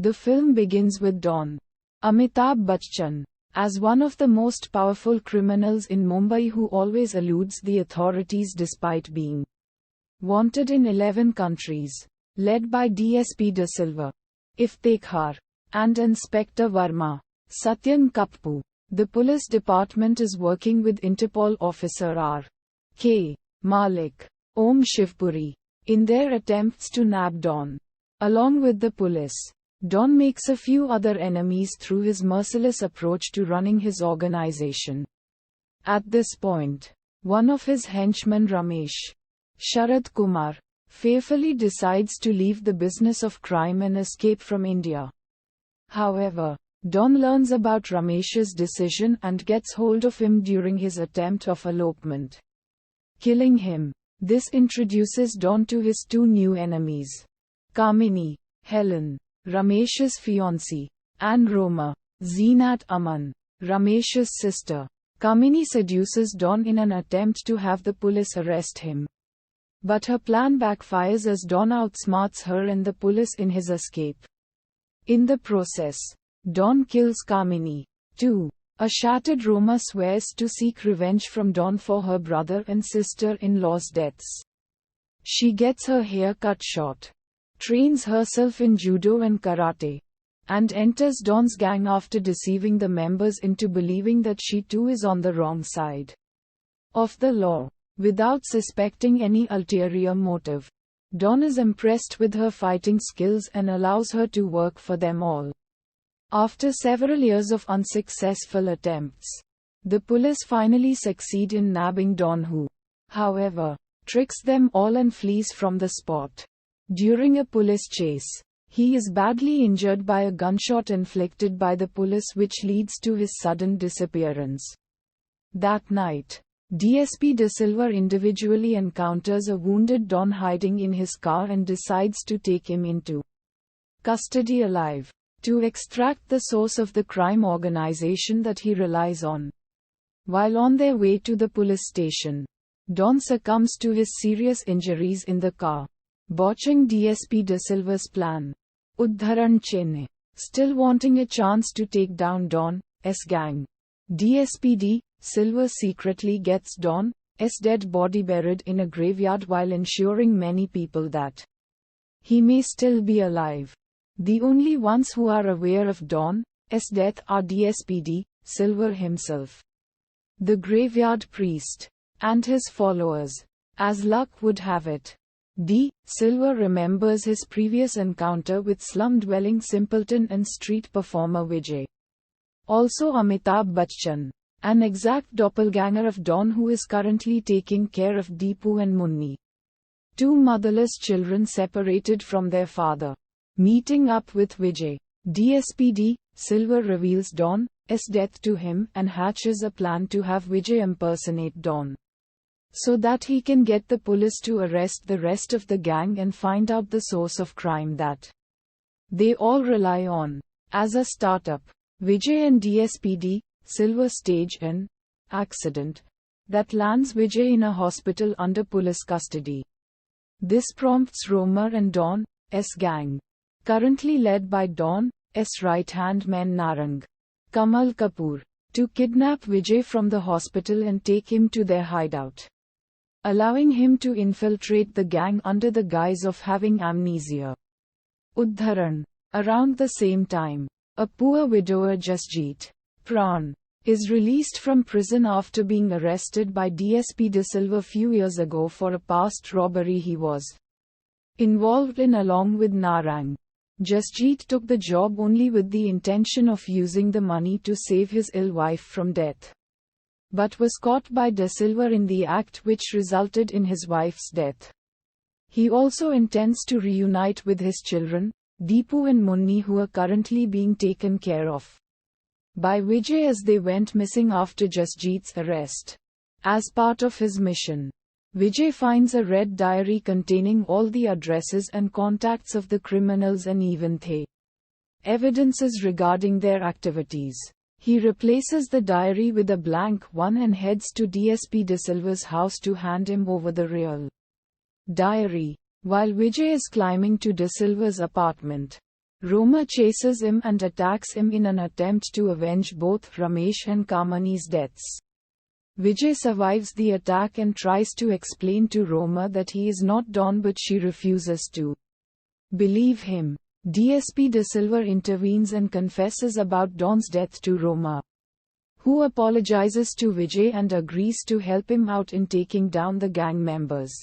The film begins with Don, Amitabh Bachchan, as one of the most powerful criminals in Mumbai who always eludes the authorities despite being wanted in 11 countries, led by DSP De Silva, Iftekhar, and Inspector Verma, Satyan Kappu. The police department is working with Interpol officer R. K. Malik, Om Shivpuri, in their attempts to nab Don. Along with the police, Don makes a few other enemies through his merciless approach to running his organization. At this point, one of his henchmen Ramesh, Sharad Kumar, fearfully decides to leave the business of crime and escape from India. However, Don learns about Ramesh's decision and gets hold of him during his attempt of elopement, killing him. This introduces Don to his two new enemies, Kamini, Helen, Ramesh's fiancée, and Roma, Zeenat Aman, Ramesh's sister. Kamini seduces Don in an attempt to have the police arrest him. But her plan backfires as Don outsmarts her and the police in his escape. In the process, Don kills Kamini, too. A shattered Roma swears to seek revenge from Don for her brother and sister-in-law's deaths. She gets her hair cut short, trains herself in judo and karate, and enters Don's gang after deceiving the members into believing that she too is on the wrong side of the law. Without suspecting any ulterior motive, Don is impressed with her fighting skills and allows her to work for them all. After several years of unsuccessful attempts, the police finally succeed in nabbing Don, who, however, tricks them all and flees from the spot. During a police chase, he is badly injured by a gunshot inflicted by the police, which leads to his sudden disappearance. That night, DSP De Silva individually encounters a wounded Don hiding in his car and decides to take him into custody alive, to extract the source of the crime organization that he relies on. While on their way to the police station, Don succumbs to his serious injuries in the car, botching DSP De Silva's plan. Uddharan Chennai. Still wanting a chance to take down Don's gang, DSP De Silva secretly gets Don's dead body buried in a graveyard while ensuring many people that he may still be alive. The only ones who are aware of Don's death are DSP De Silva himself, the graveyard priest, and his followers. As luck would have it, De Silva remembers his previous encounter with slum-dwelling simpleton and street performer Vijay. Also Amitabh Bachchan, an exact doppelganger of Don who is currently taking care of Deepu and Munni, two motherless children separated from their father. Meeting up with Vijay, DSP De Silva reveals Don's death to him and hatches a plan to have Vijay impersonate Don, so that he can get the police to arrest the rest of the gang and find out the source of crime that they all rely on. As a startup, Vijay and DSP De Silva stage an accident that lands Vijay in a hospital under police custody. This prompts Romer and Don's gang, currently led by Don's right-hand man Narang, Kamal Kapoor, to kidnap Vijay from the hospital and take him to their hideout, allowing him to infiltrate the gang under the guise of having amnesia. Uddharan. Around the same time, a poor widower Jasjeet Pran is released from prison after being arrested by DSP De Silva few years ago for a past robbery he was involved in along with Narang. Jasjeet took the job only with the intention of using the money to save his ill wife from death, but was caught by De Silva in the act, which resulted in his wife's death. He also intends to reunite with his children, Deepu and Munni, who are currently being taken care of by Vijay as they went missing after Jasjeet's arrest. As part of his mission, Vijay finds a red diary containing all the addresses and contacts of the criminals and even the evidences regarding their activities. He replaces the diary with a blank one and heads to DSP De Silva's house to hand him over the real diary. While Vijay is climbing to De Silva's apartment, Roma chases him and attacks him in an attempt to avenge both Ramesh and Kamani's deaths. Vijay survives the attack and tries to explain to Roma that he is not Don, but she refuses to believe him. DSP De Silva intervenes and confesses about Don's death to Roma, who apologizes to Vijay and agrees to help him out in taking down the gang members.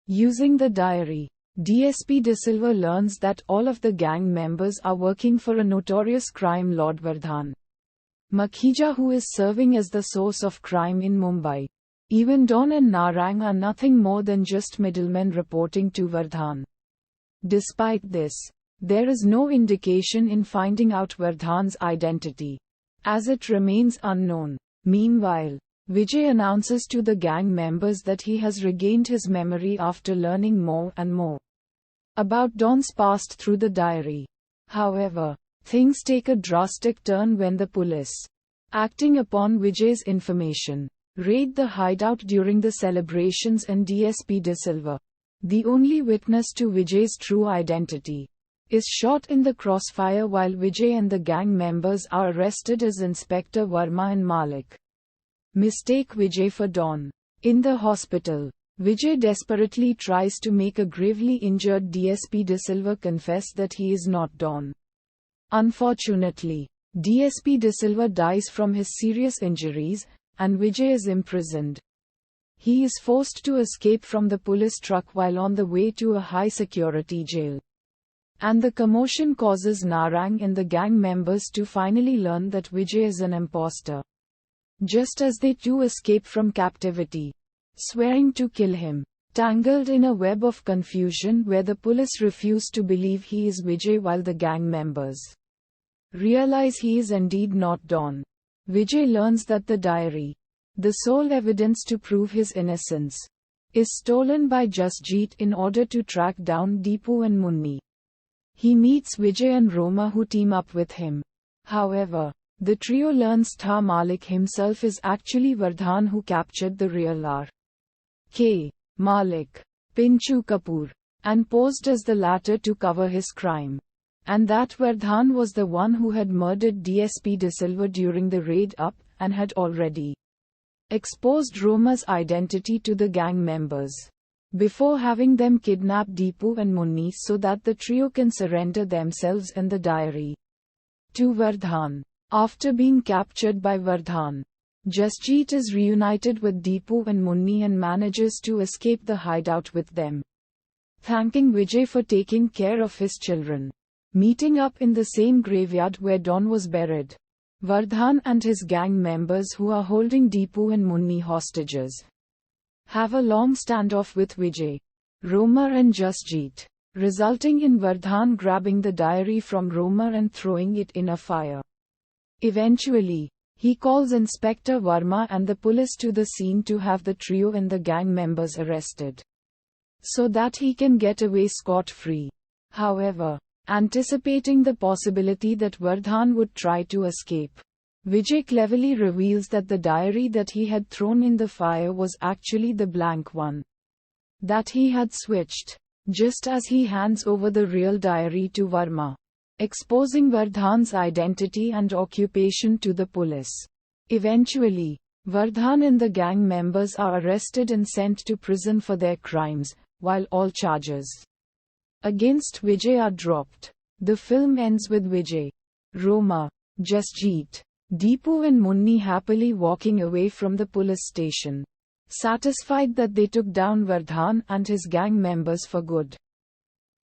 Using the diary, DSP De Silva learns that all of the gang members are working for a notorious crime lord, Vardhan Makhija, who is serving as the source of crime in Mumbai. Even Don and Narang are nothing more than just middlemen reporting to Vardhan. Despite this, there is no indication in finding out Vardhan's identity, as it remains unknown. Meanwhile, Vijay announces to the gang members that he has regained his memory after learning more and more about Don's past through the diary. However, things take a drastic turn when the police, acting upon Vijay's information, raid the hideout during the celebrations, and DSP De Silva, the only witness to Vijay's true identity, is shot in the crossfire while Vijay and the gang members are arrested as Inspector Verma and Malik mistake Vijay for Don. In the hospital, Vijay desperately tries to make a gravely injured DSP De Silva confess that he is not Don. Unfortunately, DSP De Silva dies from his serious injuries, and Vijay is imprisoned. He is forced to escape from the police truck while on the way to a high-security jail. And the commotion causes Narang and the gang members to finally learn that Vijay is an imposter, just as they too escape from captivity, swearing to kill him. Tangled in a web of confusion where the police refuse to believe he is Vijay while the gang members realize he is indeed not Don, Vijay learns that the diary, the sole evidence to prove his innocence, is stolen by Jasjeet in order to track down Deepu and Munni. He meets Vijay and Roma, who team up with him. However, the trio learns Tha Malik himself is actually Vardhan, who captured the real R.K. Malik, Pinchu Kapoor, and posed as the latter to cover his crime. And that Vardhan was the one who had murdered DSP De Silva during the raid up, and had already exposed Roma's identity to the gang members, before having them kidnap Deepu and Munni so that the trio can surrender themselves and the diary to Vardhan. After being captured by Vardhan, Jasjeet is reunited with Deepu and Munni and manages to escape the hideout with them, thanking Vijay for taking care of his children. Meeting up in the same graveyard where Don was buried, Vardhan and his gang members, who are holding Deepu and Munni hostages, have a long standoff with Vijay, Roma and Jasjeet, resulting in Vardhan grabbing the diary from Roma and throwing it in a fire. Eventually, he calls Inspector Verma and the police to the scene to have the trio and the gang members arrested, so that he can get away scot-free. However, anticipating the possibility that Vardhan would try to escape, Vijay cleverly reveals that the diary that he had thrown in the fire was actually the blank one that he had switched, just as he hands over the real diary to Verma, exposing Vardhan's identity and occupation to the police. Eventually, Vardhan and the gang members are arrested and sent to prison for their crimes, while all charges against Vijay are dropped. The film ends with Vijay, Roma, Jasjeet, Deepu and Munni happily walking away from the police station, satisfied that they took down Vardhan and his gang members for good.